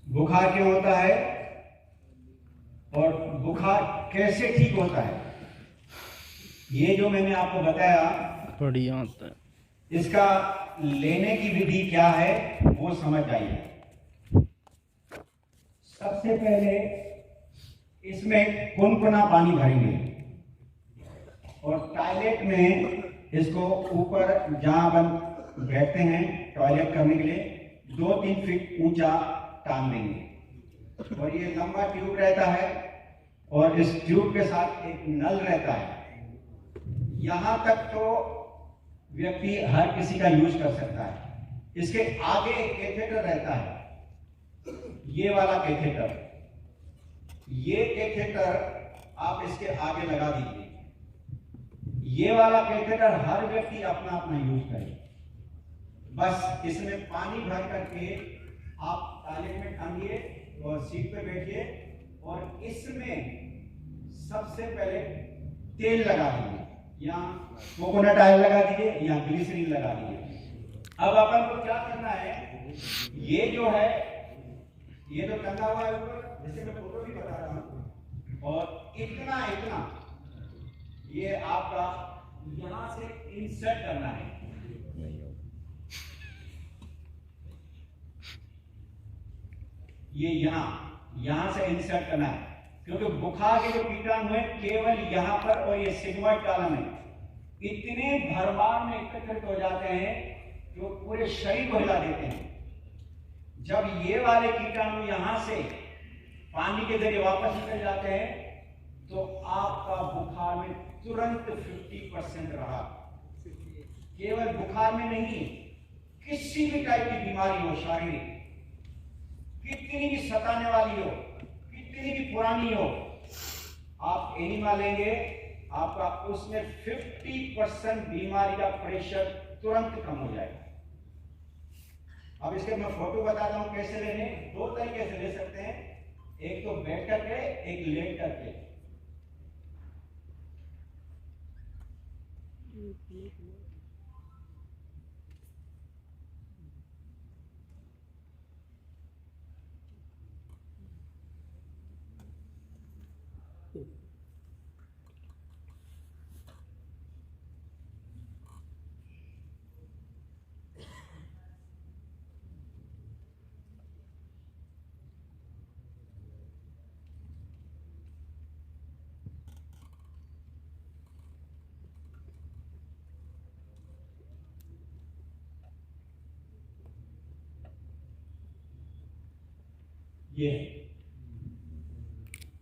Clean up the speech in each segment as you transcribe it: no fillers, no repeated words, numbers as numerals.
बुखार क्यों होता है और बुखार कैसे ठीक होता है, ये जो मैंने आपको बताया बढ़िया होता है। इसका लेने की विधि क्या है वो समझ जाइए। सबसे पहले इसमें गुनगुना पानी भरेंगे और टॉयलेट में इसको ऊपर जहां बंद बैठते हैं टॉयलेट करने के लिए 2-3 फीट ऊंचा टांग देंगे और ये लंबा ट्यूब रहता है और इस ट्यूब के साथ एक नल रहता है। यहां तक तो व्यक्ति हर किसी का यूज कर सकता है। इसके आगे एक कैथेटर रहता है, ये वाला कैथेटर। ये कैथेटर आप इसके आगे लगा दीजिए। ये वाला कैथेटर हर व्यक्ति अपना अपना यूज करे। बस इसमें पानी भर करके आप टॉयलेट में टांगिए और सीट पे बैठिए और इसमें सबसे पहले तेल लगा दीजिए, या कोकोनट ऑयल लगा दीजिए या ग्लिसरीन लगा दीजिए। अब अपन को क्या करना है, ये जो है ये तो टंगा हुआ है ऊपर, जैसे मैं फोटो भी बता रहा हूं, और इतना इतना ये आपका यहां से इंसर्ट करना है। ये यहां से इंसर्ट करना है, क्योंकि बुखार के जो कीटाणु है केवल यहां पर और ये सिग्मोइड कॉलम में इतने भरमार में एकत्रित हो जाते हैं कि वो पूरे शरीर को हिला देते हैं। जब ये वाले कीटाणु यहां से पानी के जरिए वापस निकल जाते हैं तो आपका बुखार में तुरंत 50% रहा। केवल बुखार में नहीं, किसी भी टाइप की बीमारी हो, शारीरिक कितनी भी सताने वाली हो, कितनी भी पुरानी हो, आप एनिमा लेंगे, आपका उसमें 50% बीमारी का प्रेशर तुरंत कम हो जाएगा। अब इसके मैं फोटो बताता हूं कैसे लेने। 2 तरीके से ले सकते हैं, एक तो बैठ करके, एक लेट करके।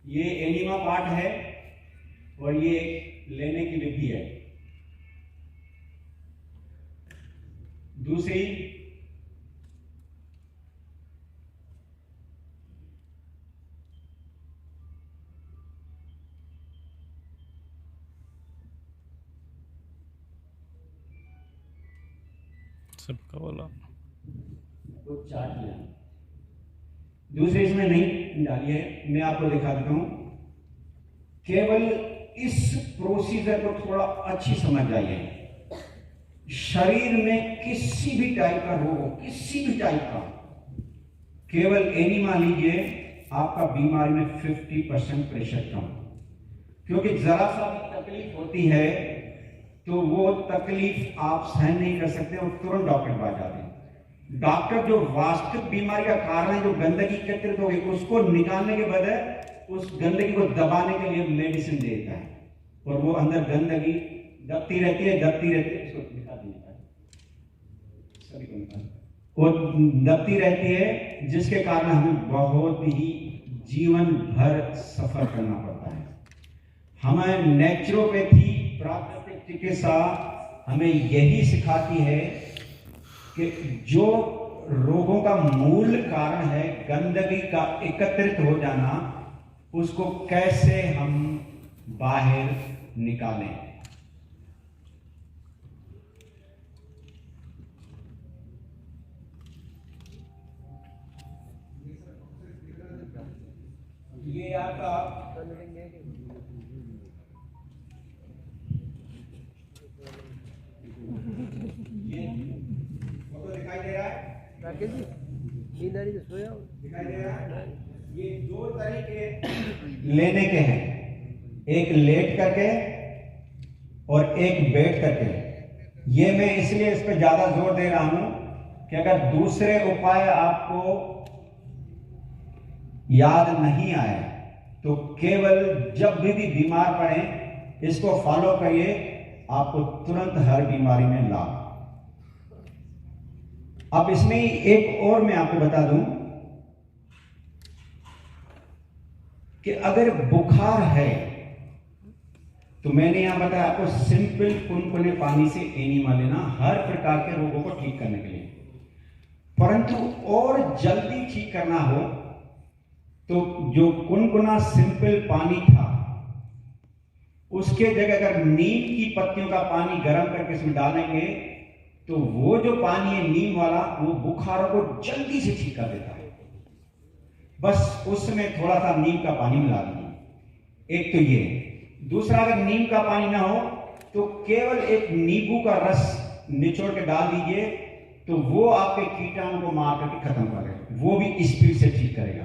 ये एनिमा पार्ट है और ये लेने की विधि है। दूसरी सबका वाला तो चार्ट लिया, दूसरे इसमें नहीं डाली है। मैं आपको दिखा देता हूं, केवल इस प्रोसीजर को थोड़ा अच्छी समझ जाइए। शरीर में किसी भी टाइप का रोग हो, किसी भी टाइप का, केवल एनिमा लीजिए, आपका बीमारी में 50% प्रेशर कम। क्योंकि जरा सा भी तकलीफ होती है तो वो तकलीफ आप सहन नहीं कर सकते और तुरंत डॉक्टर के पास जाते हैं। डॉक्टर जो वास्तविक बीमारी का कारण है, जो गंदगी एकत्रित हो गई, उसको निकालने के बजाय उस गंदगी को दबाने के लिए मेडिसिन देता है और वो अंदर गंदगी दबती रहती है, उसको दिखा देता है, सभी को निकाल, वो दबती रहती है, जिसके कारण हमें बहुत ही जीवन भर सफर करना पड़ता है। हमें नेचुरोपैथी, प्राकृतिक चिकित्सा हमें यही सिखाती है कि जो रोगों का मूल कारण है गंदगी का एकत्रित हो जाना, उसको कैसे हम बाहर निकालें। ये आपका दिखाई दे रहा है, दिखाई दे रहा है। लेने के हैं, एक लेट करके और एक बैठ करके। ये मैं इसलिए इस पर ज्यादा जोर दे रहा हूं कि अगर दूसरे उपाय आपको याद नहीं आए तो केवल जब भी बीमार पड़े इसको फॉलो करिए, आपको तुरंत हर बीमारी में लाभ। अब इसमें एक और मैं आपको बता दूं कि अगर बुखार है तो मैंने यहां बताया आपको सिंपल कुनकुने पानी से एनिमा लेना हर प्रकार के रोगों को ठीक करने के लिए। परंतु और जल्दी ठीक करना हो तो जो कुनकुना सिंपल पानी था उसके जगह अगर नीम की पत्तियों का पानी गर्म करके इसमें डालेंगे तो वो जो पानी है नीम वाला वो बुखारों को जल्दी से ठीक कर देता है। बस उसमें थोड़ा सा नीम का पानी मिला दीजिए। एक तो ये, दूसरा अगर नीम का पानी ना हो तो केवल एक नींबू का रस निचोड़ के डाल दीजिए तो वो आपके कीटाणु को मार करके खत्म करेगा, वो भी स्पीड से ठीक करेगा।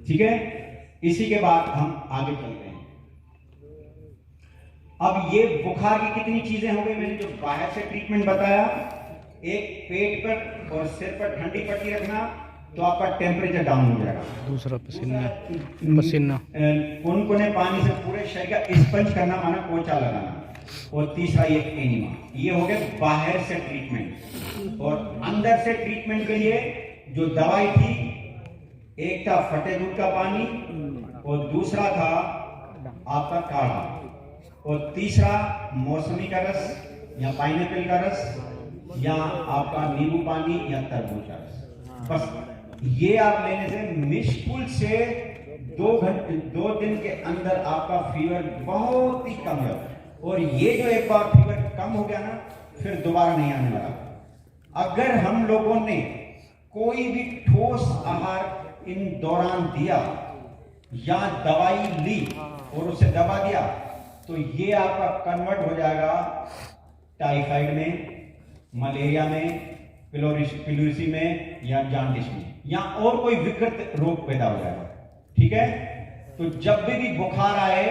ठीक है, इसी के बाद हम आगे चलते हैं। अब ये बुखार की कितनी चीजें हो गई, मैंने जो बाहर से ट्रीटमेंट बताया, एक पेट पर और सिर पर ठंडी पट्टी रखना तो आपका टेम्परेचर डाउन हो जाएगा। दूसरा पसीना कुनकुने पानी से पूरे शरीर का स्पंज करना, माना पोंछा लगाना। और तीसरा ये एनिमा। ये हो गया बाहर से ट्रीटमेंट। और अंदर से ट्रीटमेंट के लिए जो दवाई थी, एक था फटे दूध का पानी और दूसरा था आपका काढ़ा और तीसरा मौसमी का रस या पाइनएप्पल का रस या आपका नींबू पानी या तरबूज का रस। बस ये आप लेने से मुश्किल से 2 दिन के अंदर आपका फीवर बहुत ही कम है। और ये जो एक बार फीवर कम हो गया ना, फिर दोबारा नहीं आने वाला। अगर हम लोगों ने कोई भी ठोस आहार इन दौरान दिया या दवाई ली और उसे दबा दिया तो ये आपका कन्वर्ट हो जाएगा टाइफाइड में, मलेरिया में, पिलोरिसी में या जॉन्डिस में या और कोई विकृत रोग पैदा हो जाएगा। ठीक है, तो जब भी बुखार आए,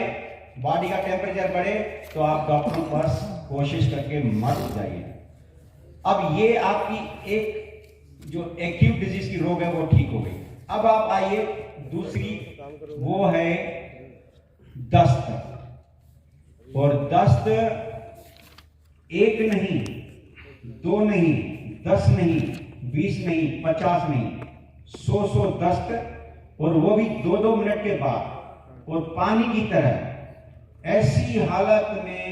बॉडी का टेम्परेचर बढ़े तो आप डॉक्टर के पास कोशिश करके मत जाइए। अब ये आपकी एक जो एक्यूट डिजीज की रोग है वो ठीक हो गई। अब आप आइए दूसरी, वो है दस्त। और दस्त 1 नहीं, 2 नहीं, 10 नहीं, 20 नहीं, 50 नहीं, 100 दस्त, और वो भी 2-2 मिनट के बाद और पानी की तरह। ऐसी हालत में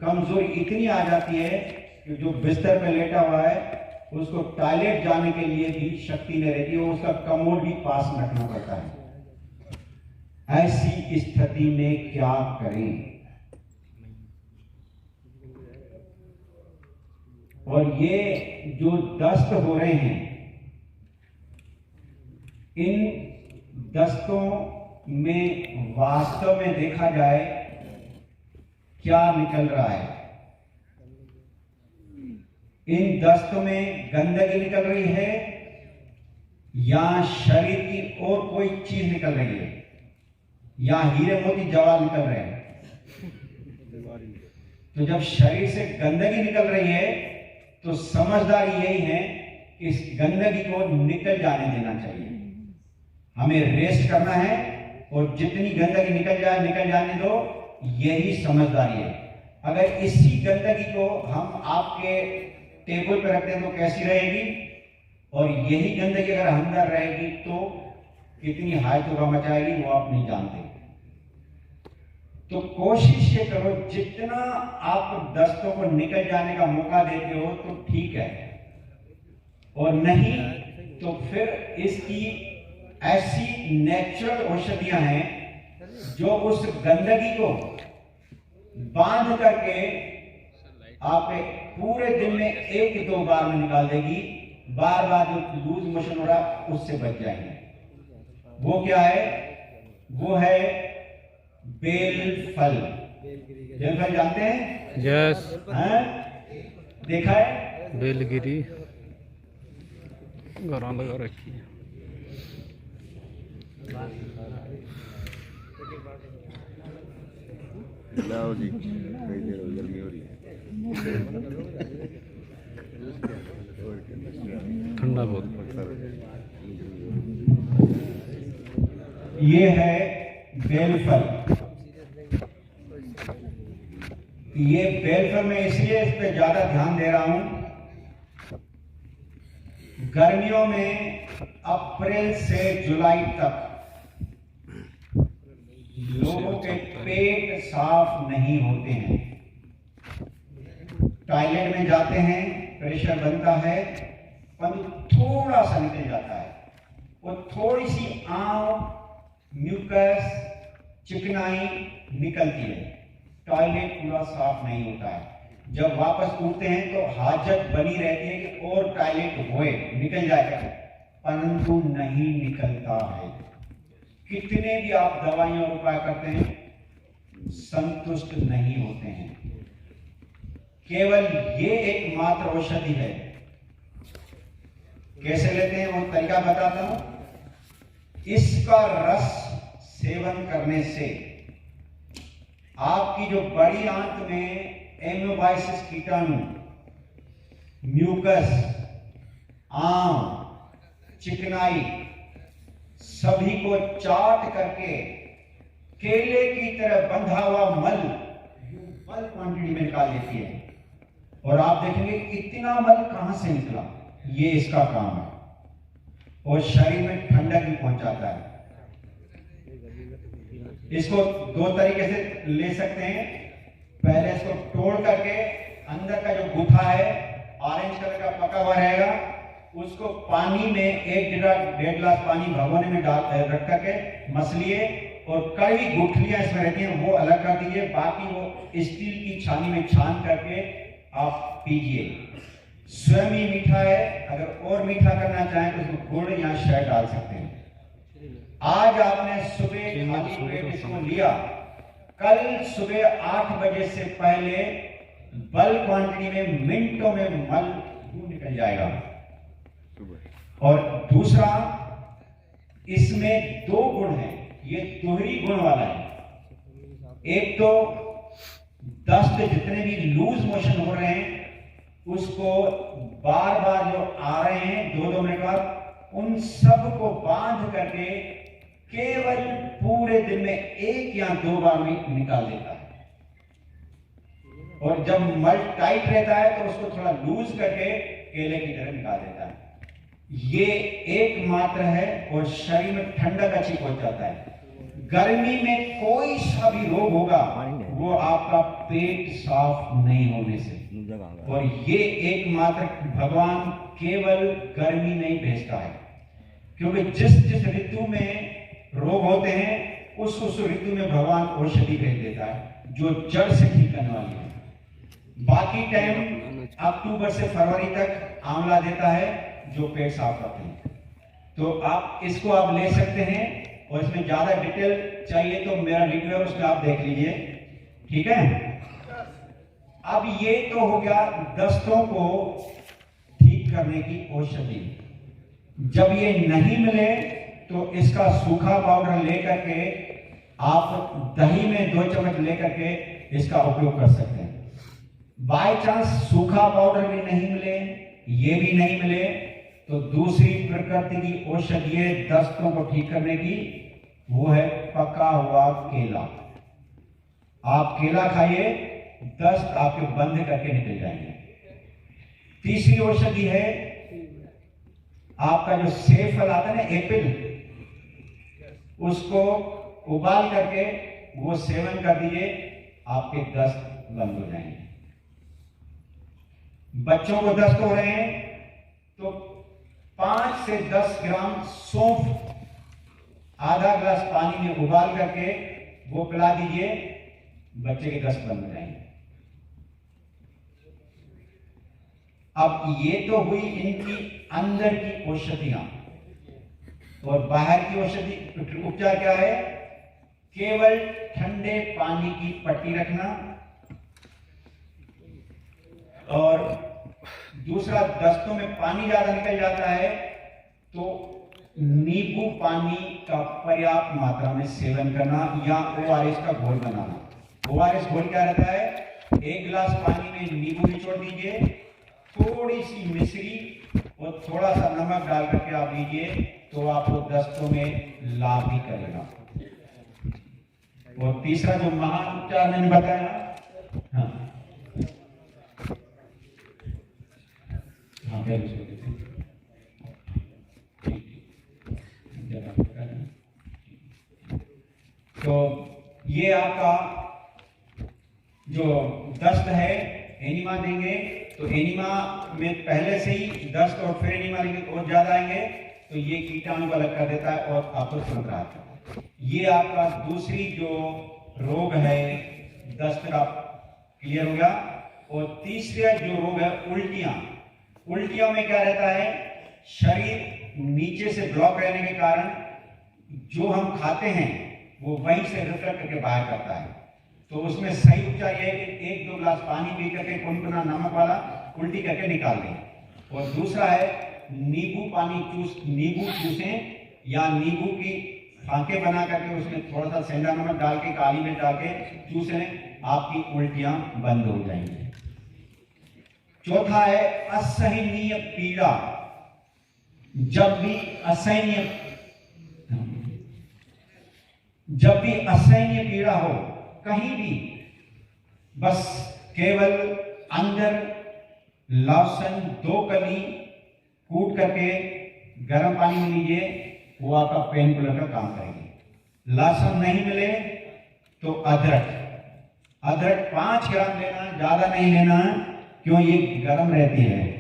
कमजोरी इतनी आ जाती है कि जो बिस्तर पे लेटा हुआ है उसको टॉयलेट जाने के लिए भी शक्ति नहीं रहती, और उसका कमोड भी पास रखना पड़ता है। ऐसी स्थिति में क्या करें? और ये जो दस्त हो रहे हैं, इन दस्तों में वास्तव में देखा जाए क्या निकल रहा है? इन दस्तों में गंदगी निकल रही है या शरीर की और कोई चीज निकल रही है या हीरे मोती जवाहर निकल रहे हैं? तो जब शरीर से गंदगी निकल रही है तो समझदारी यही है कि इस गंदगी को निकल जाने देना चाहिए। हमें रेस्ट करना है और जितनी गंदगी निकल जाने दो, यही समझदारी है। अगर इसी गंदगी को हम आपके टेबल पर रखते हैं तो कैसी रहेगी, और यही गंदगी अगर अंदर रहेगी तो कितनी हायतुका मचाएगी वो आप नहीं जानते। तो कोशिश ये करो, जितना आप दस्तों को निकल जाने का मौका देते हो तो ठीक है, और नहीं तो फिर इसकी ऐसी नेचुरल औषधियां हैं जो उस गंदगी को बांध करके आप पूरे दिन में 1-2 बार में निकाल देगी। बार बार जो लूज मोशन हो रहा उससे बच जाएंगे। वो क्या है? वो है बेल फल। बेल फल जानते हैं? यस, देखा है? बेलगिरी गरा लगा रखी है। लाओ जी, कई देर हो गर्मी हो रही है। ठंडा बहुत। ये है बेलफल। ये बेलफल में इसलिए इस पे ज्यादा ध्यान दे रहा हूं, गर्मियों में अप्रैल से जुलाई तक लोगों के पेट साफ नहीं होते हैं, टॉयलेट में जाते हैं, प्रेशर बनता है, पर थोड़ा सा निकल जाता है, वो थोड़ी सी आंव, म्यूकस, चिकनाई निकलती है, टॉयलेट पूरा साफ नहीं होता है। जब वापस उठते हैं तो हाजत बनी रहती है कि और टॉयलेट होए, निकल जाएगा, परंतु नहीं निकलता है। कितने भी आप दवाइयां और उपाय करते हैं, संतुष्ट नहीं होते हैं। केवल ये एकमात्र औषधि है। कैसे लेते हैं वो तरीका बताता हूं। इसका रस सेवन करने से आपकी जो बड़ी आंत में एमोबाइसिस कीटाणु, म्यूकस, आम, चिकनाई सभी को चाट करके केले की तरह बंधा हुआ मल क्वांटिटी में निकाल देती है। और आप देखेंगे इतना मल कहां से निकला, ये इसका काम है। और शरीर में ठंडक भी पहुंचाता है। इसको दो तरीके से ले सकते हैं। पहले इसको तोड़ करके अंदर का जो गुथा है ऑरेंज कलर का पका हुआ रहेगा, उसको पानी में 1-1.5 गिलास पानी भगोने में डाल रख करके मसलिए, और कई गुठलियां इसमें रहती हैं वो अलग कर दीजिए, बाकी वो स्टील की छानी में छान करके आप पीजिए। स्वयं ही मीठा है, अगर और मीठा करना चाहें तो उसमें गुड़ या शहद डाल सकते हैं। आज आपने सुबह खाली पेट इसको लिया, कल सुबह 8 बजे से पहले बल्क क्वांटिटी में मिनटों में मल निकल जाएगा। और दूसरा, इसमें 2 गुण हैं, ये दोहरी गुण वाला है। एक तो दस्त, जितने भी लूज मोशन हो रहे हैं उसको बार बार जो आ रहे हैं 2-2 मिनट बाद, उन सब को बांध करके केवल पूरे दिन में 1 या 2 बार में निकाल देता है। और जब मल टाइट रहता है तो उसको थोड़ा लूज करके केले की तरह निकाल देता है। ये एकमात्र है और शरीर में ठंडक अच्छी पहुंच जाता है। गर्मी में कोई सा भी रोग होगा वो आपका पेट साफ नहीं होने से, और ये एकमात्र भगवान केवल गर्मी नहीं भेजता है, क्योंकि जिस जिस ऋतु में रोग होते हैं उस ऋतु में भगवान औषधि भेज देता है जो जड़ से ठीक करने वाली है। बाकी टाइम अक्टूबर से फरवरी तक आंवला देता है जो पेट साफ करते हैं। तो आप इसको आप ले सकते हैं, और इसमें ज्यादा डिटेल चाहिए तो मेरा वीडियो है, उसमें आप देख लीजिए, ठीक है। अब ये तो हो गया दस्तों को ठीक करने की औषधि। जब ये नहीं मिले तो इसका सूखा पाउडर लेकर के आप दही में 2 चम्मच लेकर के इसका उपयोग कर सकते हैं। बाय चांस सूखा पाउडर भी नहीं मिले, ये भी नहीं मिले, तो दूसरी प्रकृति की औषधि है दस्तों को ठीक करने की, वो है पका हुआ केला। आप केला खाइए, दस्त आपके बंद करके निकल जाएंगे। तीसरी औषधि है आपका जो सेब फल आता है ना, एप्पल, उसको उबाल करके वो सेवन कर दीजिए, आपके दस्त बंद हो जाएंगे। बच्चों को दस्त हो रहे हैं तो 5 से 10 ग्राम सौंफ आधा गिलास पानी में उबाल करके वो पिला दीजिए, बच्चे के दस्त बंद हो जाएंगे। अब ये तो हुई इनकी अंदर की औषधियां, और बाहर की औषधि उपचार क्या है? केवल ठंडे पानी की पट्टी रखना, और दूसरा, दस्तों में पानी ज्यादा निकल जाता है तो नींबू पानी का पर्याप्त मात्रा में सेवन करना या ORS का घोल बनाना। ORS घोल क्या रहता है? 1 गिलास पानी में नींबू निचोड़ दीजिए, थोड़ी सी मिश्री और थोड़ा सा नमक डाल करके आप लीजिए, तो आपको दस्तों में लाभ भी करेगा। और तीसरा जो महान उपचार मैंने बताया, हाँ हाँ तो ये आपका जो दस्त है, एनीमा देंगे तो एनीमा में पहले से ही दस्त और फिर एनीमा लेंगे तो और ज्यादा आएंगे, तो ये कीटाणु को अलग कर देता है और आपको तुरंत राहत है। ये आपका दूसरी जो रोग है दस्त का क्लियर हो गया। और तीसरा जो रोग है उल्टियां। उल्टियों में क्या रहता है? शरीर नीचे से ब्लॉक रहने के कारण जो हम खाते हैं वो वहीं से रिफ्लेक्ट करके बाहर करता है। तो उसमें सही उपचार यह है कि 1-2 गिलास पानी पी करके गुनगुना नमक वाला उल्टी करके निकाल दें। और दूसरा है नींबू चूसें या नींबू की फांके बना करके उसमें थोड़ा सा सेंधा नमक डाल के काली मिर्च डाल के चूसें, आपकी उल्टियां बंद हो जाएंगी। चौथा है असहनीय पीड़ा। जब भी असहनीय पीड़ा हो कहीं भी, बस केवल अंदर लहसुन 2 कली कूट करके गर्म पानी में लीजिए, वो आपका पेन किलर का काम करेगी। लहसुन नहीं मिले तो अदरक 5 ग्राम लेना है, ज्यादा नहीं लेना है, क्यों? ये गर्म रहती है।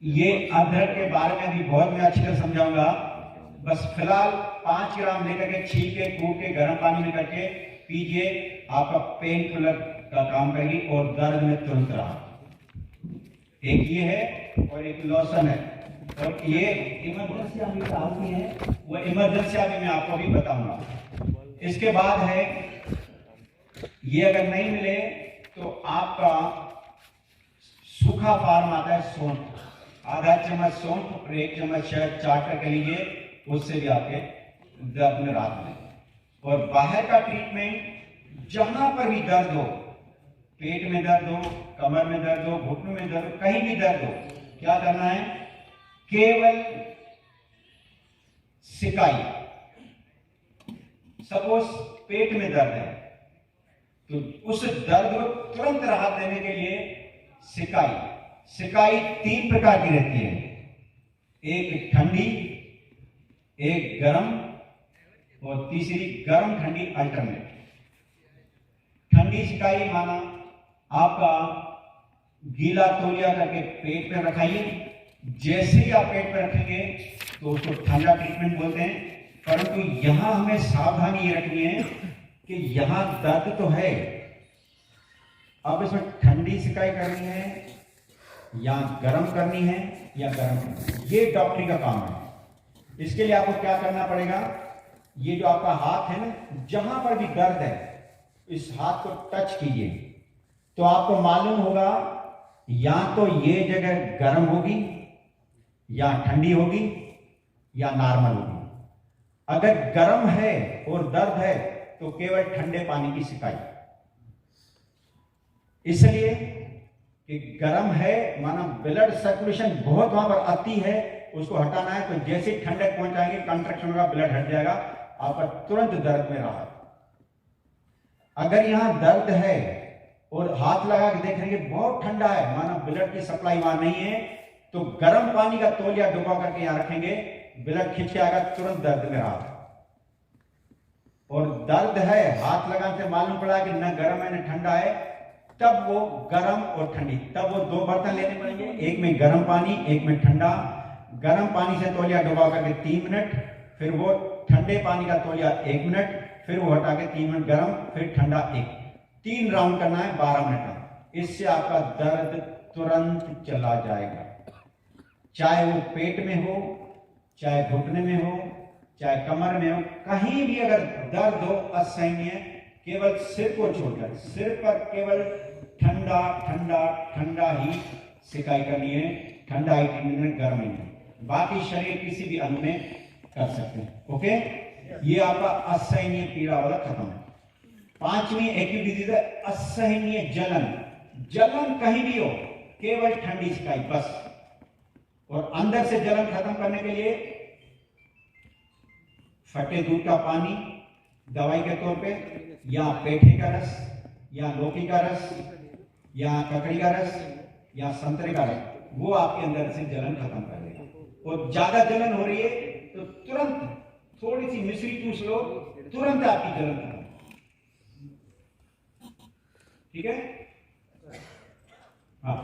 ये अदरक के बारे में भी बहुत मैं अच्छी तरह समझाऊंगा। बस फिलहाल 5 ग्राम लेकर के छील के कूट के गर्म पानी में करके पीजिए, आपका पेन किलर का काम करेगी और दर्द में तुरंत राहत। एक ये है और एक लहसुन है, और ये इमरजेंसी अभी आती है, वो इमरजेंसी अभी मैं आपको भी बताऊंगा। इसके बाद है ये अगर नहीं मिले तो आपका सूखा फार्म आता है सौंठ, आधा चम्मच सौंठ और 1 चम्मच शहद चाट करके लीजिए, उससे भी आपके दर्द में राहत मिलेगी। और बाहर का ट्रीटमेंट, जहां पर भी दर्द हो, पेट में दर्द हो, कमर में दर्द हो, घुटनों में दर्द हो, कहीं भी दर्द हो, क्या करना है? केवल सिकाई। सपोज पेट में दर्द है तो उस दर्द को तुरंत राहत देने के लिए सिकाई 3 प्रकार की रहती है, एक ठंडी, एक गर्म और तीसरी गर्म ठंडी अल्टरनेट। ठंडी सिकाई माना आपका गीला तौलिया करके पेट पे रखाइए, जैसे ही आप पेट पे रखेंगे तो उसको ठंडा ट्रीटमेंट बोलते हैं। परंतु यहां हमें सावधानी ये रखनी है कि यहां दर्द तो है, अब इसमें ठंडी सिकाई करनी है या गर्म करनी है या गर्म करनी है, ये डॉक्टरी का काम है। इसके लिए आपको क्या करना पड़ेगा? ये जो आपका हाथ है ना, जहां पर भी दर्द है इस हाथ को टच कीजिए, तो आपको मालूम होगा या तो ये जगह गर्म होगी या ठंडी होगी या नॉर्मल होगी। अगर गर्म है और दर्द है तो केवल ठंडे पानी की सिकाई, इसलिए कि गर्म है माना ब्लड सर्कुलेशन बहुत वहां पर आती है, उसको हटाना है, तो जैसे ठंडक पहुंचाएंगे कंट्रैक्शन होगा, ब्लड हट जाएगा, आपका तुरंत दर्द में राहत। अगर यहां दर्द है और हाथ लगा के देख रहे हैं बहुत ठंडा है, माना ब्लड की सप्लाई वहां नहीं है, तो गर्म पानी का तौलिया डुबा करके यहां रखेंगे, ब्लड खींच के आएगा, तुरंत दर्द में राहत। और दर्द है, हाथ लगाने से मालूम पड़ा कि न गर्म है न ठंडा है, तब वो गर्म और ठंडी, तब वो 2 बर्तन लेने पड़ेंगे, एक में गर्म पानी एक में ठंडा। गर्म पानी से तौलिया डुबा करके 3 मिनट, फिर वो ठंडे पानी का तौलिया 1 मिनट, फिर वो हटा के 3 मिनट गर्म, फिर ठंडा 1, 3 राउंड करना है 12 मिनट का। इससे आपका दर्द तुरंत चला जाएगा, चाहे वो पेट में हो, चाहे घुटने में हो, चाहे कमर में हो, कहीं भी अगर दर्द हो असहनीय, केवल सिर को छोड़कर सिर पर केवल ठंडा ठंडा ठंडा ही सिकाई करनी है। ठंडा 18 मिनट, गर्म 1 मिनट। बाकी शरीर किसी भी अंग में कर सकते हैं। ओके, ये आपका असहनीय पीड़ा वाला खत्म है। 5वीं एक्यूट डिजीज है असहनीय जलन। जलन कहीं भी हो, केवल ठंडी सिकाई बस। और अंदर से जलन खत्म करने के लिए फटे दूध का पानी दवाई के तौर पे, या पेठे का रस, या लौकी का रस, या ककड़ी का रस, या संतरे का रस, वो आपके अंदर से जलन खत्म कर देगा। और ज्यादा जलन हो रही है तो तुरंत थोड़ी सी मिश्री चूस लो, तुरंत आपकी जलन खत्म। ठीक है, हाँ।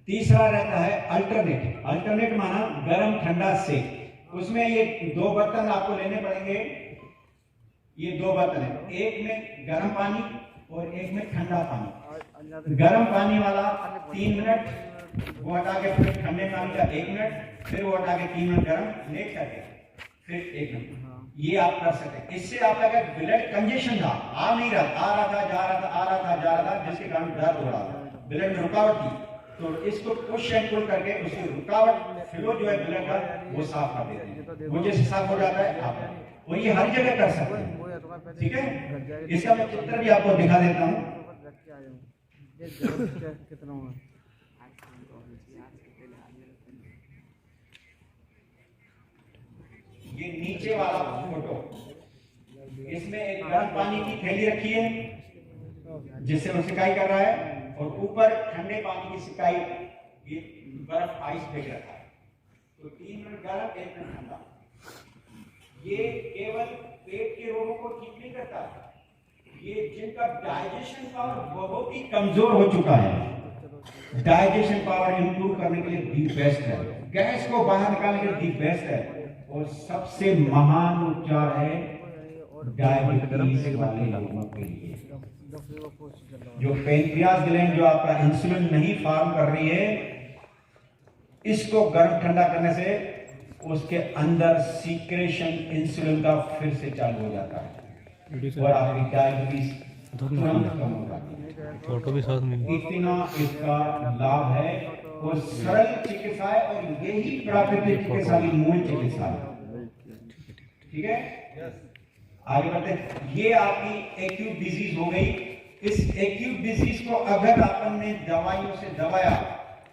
तीसरा रहता है अल्टरनेट। अल्टरनेट माना गर्म ठंडा सेक। उसमें ये 2 बर्तन आपको लेने पड़ेंगे। ये 2 बर्तन है, एक में गर्म पानी और एक में ठंडा पानी। गर्म पानी वाला 3 मिनट, वो हटा के फिर ठंडे पानी का 1 मिनट, फिर वो हटा के 3 मिनट गर्म लेट करके फिर 1 मिनट। ये आप कर सकते हैं। इससे आपका अगर ब्लड कंजेशन था, आ नहीं रहा, आ रहा था, जा रहा था, आ रहा था, जा रहा था, जिसके कारण दर्द हो रहा था, ब्लड में रुकावट थी, तो इसको पुश एंड पुल करके उसकी रुकावट फ्लो जो है ब्लड का वो साफ कर देते हैं। वो जैसे साफ हो जाता है आप वो ये हर जगह कर सकते हैं। ठीक है, इसका मैं चित्र भी आपको दिखा देता हूँ। ये नीचे वाला फोटो, इसमें एक गर्म पानी की थैली रखी है जिससे वो सिकाई कर रहा है, और ऊपर ठंडे पानी की सिकाई, ये बर्फ आइस फेंक रखा है। तो 3 मिनट गर्म, 1 मिनट ठंडा। ये केवल पेट के रोगों को ठीक नहीं करता, ये जिनका डाइजेशन पावर बहुत ही कमजोर हो चुका है, डाइजेशन पावर इंप्रूव करने के लिए दी बेस्ट है। गैस को बाहर निकालने के लिए दी बेस्ट है। और सबसे महान उपचार है डायबिटीज वाले लोगों के लिए। जो पेनक्रियास ग्लैंड जो आपका इंसुलिन नहीं फार्म कर रही है, इसको गर्म ठंडा करने से उसके अंदर सीक्रेशन इंसुलिन का फिर से चालू हो जाता है और आपकी डायबिटीज तुरंत कम हो जाती है। फोटो भी साथ में। इतना इसका लाभ है और सरल चिकित्सा है, और यही प्राकृतिक चिकित्सा की मूल चिकित्सा है। ठीक है, आगे बढ़ते हैं। ये आपकी एक्यूट डिजीज हो गई। इस एक्यूट डिजीज को अगर आपने दवाइयों से दबाया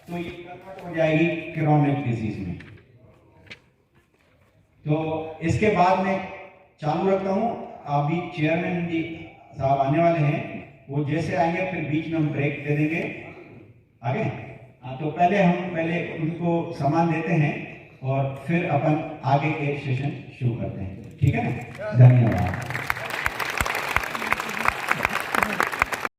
तो ये कन्वर्ट हो जाएगी क्रोनिक डिजीज में। तो इसके बाद में चालू रखता हूं। अभी चेयरमैन जी साहब आने वाले हैं, वो जैसे आएंगे फिर बीच में हम ब्रेक दे देंगे। आगे तो पहले उनको सामान देते हैं और फिर अपन आगे एक सेशन शुरू करते हैं। ठीक है ना, धन्यवाद।